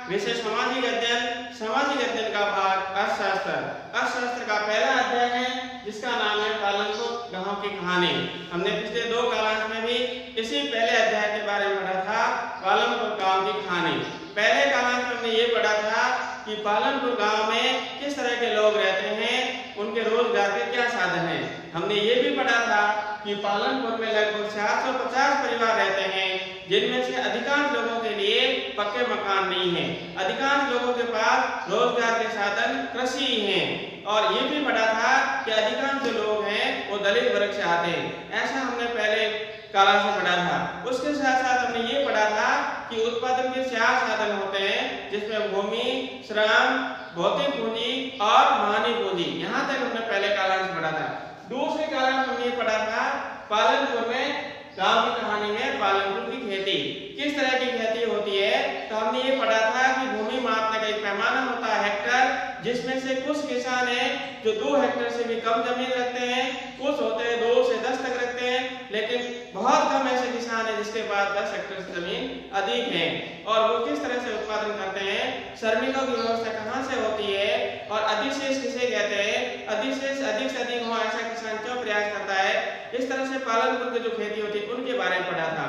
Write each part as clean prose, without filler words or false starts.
विषय सामाजिक अध्ययन, सामाजिक अध्ययन का भाग अर्थशास्त्र। अर्थशास्त्र का पहला अध्याय है जिसका नाम है पालनपुर गांव की कहानी। हमने पिछले 2 क्लास में भी इसी पहले अध्याय के बारे में पढ़ा था, पालनपुर गांव की कहानी। पहले क्लास में हमने ये पढ़ा था कि पालनपुर गांव में किस तरह के लोग रहते हैं, उनके रोजगार के क्या साधन हैं। हमने ये भी पढ़ा था कि पालनपुर में लगभग 450 परिवार रहते हैं, जिनमें से अधिकांश लोगों के लिए पक्के मकान नहीं हैं। अधिकांश लोगों के पास रोजगार के साधन कृषि ही हैं। और ये भी पढ़ा था कि अधिकांश जो लोग हैं वो दलित वर्ग से आते हैं। ऐसा हमने पहले क्लास में पढ़ा था। उसके साथ साथ हमने ये पढ़ा था कि उत्पादन के 4 साधन होते हैं, जिसमें भूमि, श्रम, भौतिक पूंजी और मानवीय पूंजी। यहाँ तक हमने पहले क्लास में पढ़ा था। दूसरे क्लास में हमने ये पढ़ा था पालनपुर में गांव की कहानी में पालनपुर की खेती किस तरह की खेती होती है। तो हमने ये पढ़ा था कि भूमि मापने का एक पैमाना होता है हेक्टर, जिसमें से कुछ किसान हैं जो 2 हेक्टर से भी कम जमीन रखते हैं, कुछ होते हैं 2 से 10 तक रखते हैं, लेकिन बहुत कम ऐसे किसान हैं जिसके पास 10 हेक्टर से जमीन अधिक है। और वो किस तरह से उत्पादन करते हैं, श्रमिकों की व्यवस्था कहाँ से होती है और अधिशेष किसे कहते हैं, अधिशेष अधिक से अधिक हो ऐसा किसान क्यों प्रयास करता है। इस तरह से पालनपुर की जो खेती होती है उनके बारे में पढ़ा था।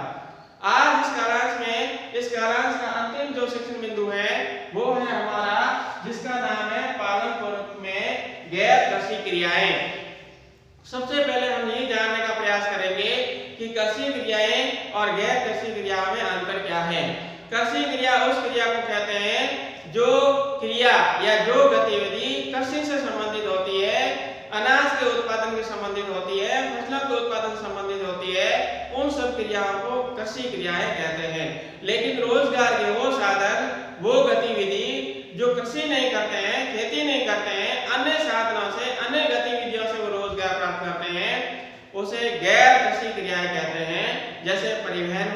आज इस क्लास का अंतिम जो शिक्षण बिंदु है वो है हमारा, जिसका नाम है पालनपुर में गैर कृषि क्रियाएं। सबसे पहले हम ये जानने का प्रयास करेंगे कि कृषि क्रियाएं और गैर कृषि क्रियाओं में अंतर क्या है। कृषि क्रिया उस क्रिया को कहते हैं जो क्रिया या जो गतिविधि कृषि से संबंधित होती है, अनाज के उत्पादन से संबंधित होती है, फसलों के उत्पादन से संबंधित होती है, उन सब क्रियाओं को कृषि क्रियाएं कहते हैं। लेकिन रोजगार के वो साधन, वो गतिविधि जो कृषि नहीं करते हैं, खेती नहीं करते हैं, अन्य साधनों से, अन्य गतिविधियों से वो रोजगार प्राप्त करते हैं, उसे गैर कृषि क्रियाएं कहते हैं। जैसे परिवहन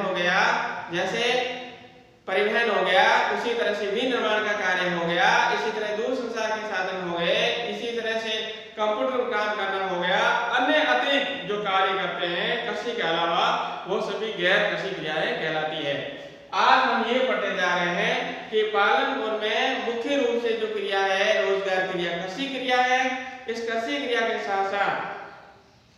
हो गया, उसी तरह से विनिर्माण का कार्य हो गया, इसी तरह दूरसंचार के साधन हो गए, इसी तरह से कंप्यूटर काम करना हो गया, अन्य अतिरिक्त जो कार्य करते हैं कृषि के अलावा, वो सभी गैर कृषि क्रियाएं कहलाती है। आज हम ये पढ़ते जा रहे हैं कि पालनपुर में मुख्य रूप से जो क्रिया है रोजगार क्रिया कृषि क्रिया है। इस कृषि क्रिया के साथ साथ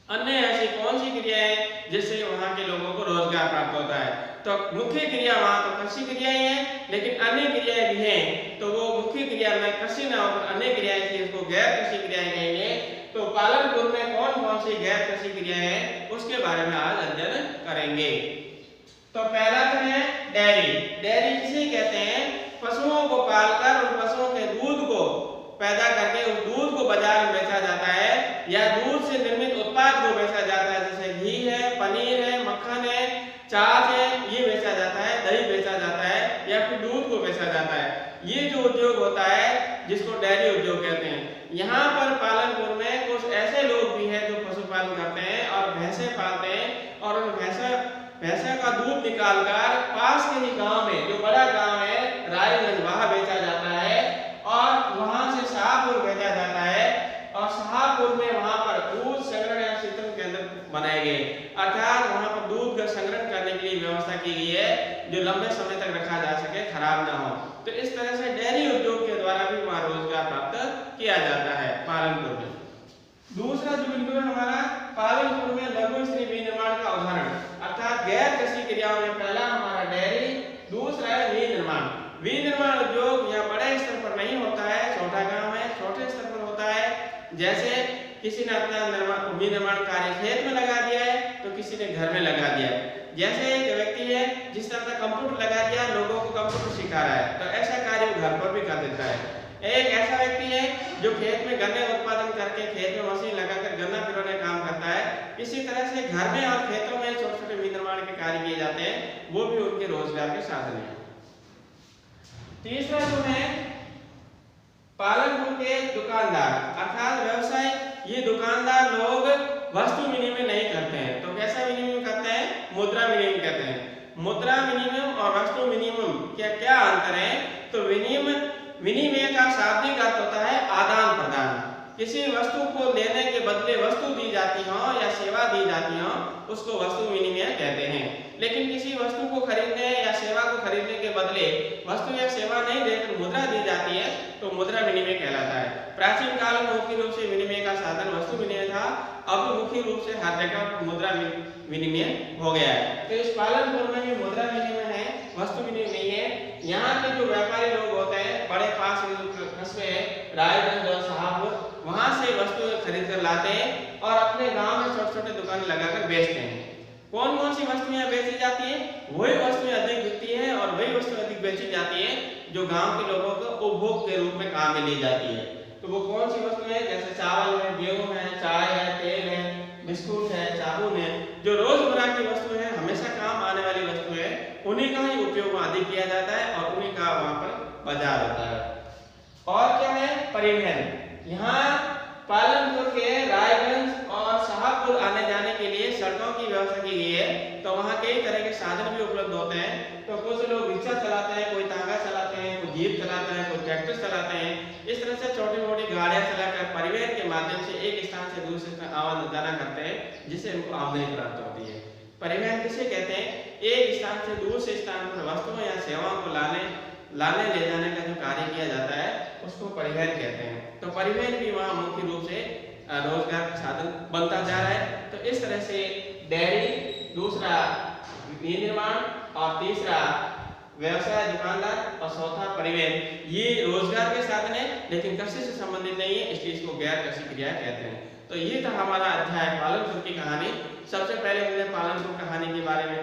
अन्य ऐसी कौन सी क्रिया है जिससे वहाँ के लोगों को रोजगार प्राप्त होता है। तो मुख्य क्रिया वहाँ तो कृषि क्रियाएं हैं, लेकिन अन्य क्रियाएं भी हैं। तो वो मुख्य क्रिया में कृषि न होकर अन्य क्रियाएं थी, इसको गैर कृषि क्रियाएं कहेंगे। तो पालनपुर में कौन कौन सी गैर कृषि क्रियाएं हैं उसके बारे में आज अध्ययन करेंगे। तो पहला तो है डेयरी। डेयरी किसे कहते हैं, पशुओं को पालकर उन पशुओं के दूध को पैदा करके उस दूध को बाजार में बेचा जाता है, या दूध से निर्मित उत्पाद को बेचा जाता है, जैसे घी है, पनीर है, मक्खन है, छाछ है, ये बेचा जाता है, दही बेचा जाता है, या फिर दूध को बेचा जाता है। ये जो उद्योग होता है जिसको डेयरी उद्योग कहते हैं। यहाँ पर पालनपुर में कुछ ऐसे लोग भी हैं जो पशुपालन करते हैं और भैंसे पालते हैं, और उन भैंसे का दूध निकालकर पास के ही गांव में, जो बड़ा गांव है रायगंज, वहां बेचा जाता है, और वहां से शाहपुर भेजा जाता है, और शाहपुर में वहां पर दूध संग्रहण या शीतल केंद्र बनाए गए, अर्थात वहां पर दूध का संग्रहण करने के लिए व्यवस्था की गई है जो लंबे समय तक रखा जा सके, खराब ना हो। तो इस तरह से डेयरी उद्योग के द्वारा भी वहां रोजगार प्राप्त किया जाता है पालनपुर में। दूसरा जो बिंदु है हमारा, पालनपुर में लघु स्त्री विनिर्माण का उदाहरण, अर्थात गैर कृषि क्रियाओं में पहला हमारा डेयरी, दूसरा है विनिर्माण। विनिर्माण उद्योग या बड़े स्तर पर नहीं होता है, छोटा गांव है, छोटे स्तर पर होता है। जैसे किसी ने अपना विनिर्माण कार्य खेत में लगा दिया है, तो किसी ने घर में लगा दिया। जैसे एक व्यक्ति है जिसने अपना कंप्यूटर लगा दिया, लोगों को कंप्यूटर सिखा रहा है, तो ऐसा कार्य वो घर पर भी कर देता है। एक ऐसा व्यक्ति है जो खेत में गन्ने उत्पादन करके खेत में मशीन लगाकर गन्ना पिरोने काम करता है। इसी तरह से घर में और खेतों में छोटे छोटे विनिर्माण के कार्य किए जाते हैं, वो भी उनके रोजगार के साधन हैं। तीसरा जो है पालनपुर के दुकानदार अर्थात व्यवसाय। ये दुकानदार लोग वस्तु विनिमय नहीं करते हैं, तो कैसा विनिमय करते हैं, मुद्रा विनिमय कहते हैं। मुद्रा विनिमय और वस्तु विनिमय क्या अंतर है। तो विनिमय का शाब्दिक अर्थ होता है आदान प्रदान। किसी वस्तु को लेने के बदले वस्तु दी जाती हो या सेवा दी जाती हो, उसको वस्तु विनिमय कहते हैं। लेकिन किसी वस्तु को खरीदने या सेवा को खरीदने के बदले वस्तु या सेवा नहीं देकर मुद्रा दी जाती है तो मुद्रा विनिमय कहलाता है। प्राचीन काल में मुख्य रूप से विनिमय का साधन वस्तु विनिमय था, अब मुख्य रूप से हर जगह मुद्रा विनिमय हो गया है। तो इस पालनपुर में भी मुद्रा विनिमय है, वस्तु विनिमय नहीं है। यहाँ के जो व्यापारी लोग होते हैं, बड़े पास कस्बे रायगंज और शाहपुर, वहाँ से वस्तु खरीद कर लाते हैं और अपने गांव में छोटे छोटे दुकान लगाकर बेचते हैं। कौन कौन सी वस्तुएं बेची जाती है? वही वस्तुएं अधिक बिकती है और वही वस्तुएं अधिक बेची जाती है जो गांव के लोगों को उपभोग के रूप में काम में ली जाती है। तो वो कौन सी वस्तुएं हैं? जैसे चावल है, गेहूं है, चाय है, तेल है, बिस्कुट है, साबुन है, जो रोजमर्रा की वस्तुएं हैं, हमेशा काम आने वाली वस्तुएं हैं, उन्हीं का ही उपयोग अधिक किया जाता है और उन्हीं का वहाँ पर बाजार होता है। और क्या है? परिवहन। यहाँ पालनपुर के रायगंज और शाहपुर आने जाने के लिए सड़कों की व्यवस्था की गई है, तो वहाँ कई तरह के साधन भी उपलब्ध होते हैं। तो कुछ लोग रिक्शा चलाते हैं, कोई तांगा चलाते हैं, कोई जीप चलाते हैं, कोई ट्रैक्टर चलाते हैं। इस तरह से छोटी मोटी गाड़ियां चलाकर परिवहन के माध्यम से एक स्थान से दूसरे स्थान आवान जाना करते हैं, जिससे उनको आमदनी प्राप्त होती है। परिवहन किसे कहते हैं? एक स्थान से दूसरे स्थान पर वस्तुओं या सेवाओं को लाने ले जाने का जो कार्य किया जाता है उसको परिवहन कहते हैं। तो परिवहन भी वहाँ मुख्य रूप से रोजगार का साधन बनता जा रहा है। तो इस तरह से डेयरी, दूसरा विनिर्माण और तीसरा व्यवसाय दुकानदार और चौथा परिवहन, ये रोजगार के साधन है लेकिन कृषि से संबंधित नहीं है, इसलिए इसको गैर कृषि क्रिया कहते हैं। तो ये था हमारा अध्याय पालनपुर की कहानी। सबसे पहले हमने पालनपुर कहानी के बारे में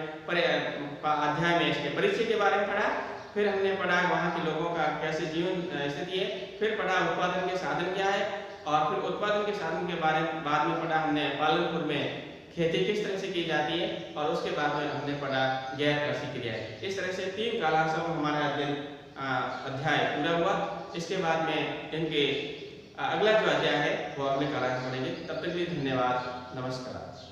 अध्याय में इसके परिचय के बारे में पढ़ा, फिर हमने पढ़ा वहाँ के लोगों का कैसे जीवन स्थिति है, फिर पढ़ा उत्पादन के साधन क्या है, और फिर उत्पादन के साधन के बारे में बाद में पढ़ा हमने पालनपुर में खेती किस तरह से की जाती है, और उसके बाद में हमने पढ़ा गैर कृषि क्रिया। इस तरह से 3 कालांशों में हमारा अध्याय पूरा हुआ। इसके बाद में इनके अगला जो अध्याय है वो अगले कालांश पढ़ेंगे। तब तक के लिए धन्यवाद, नमस्कार।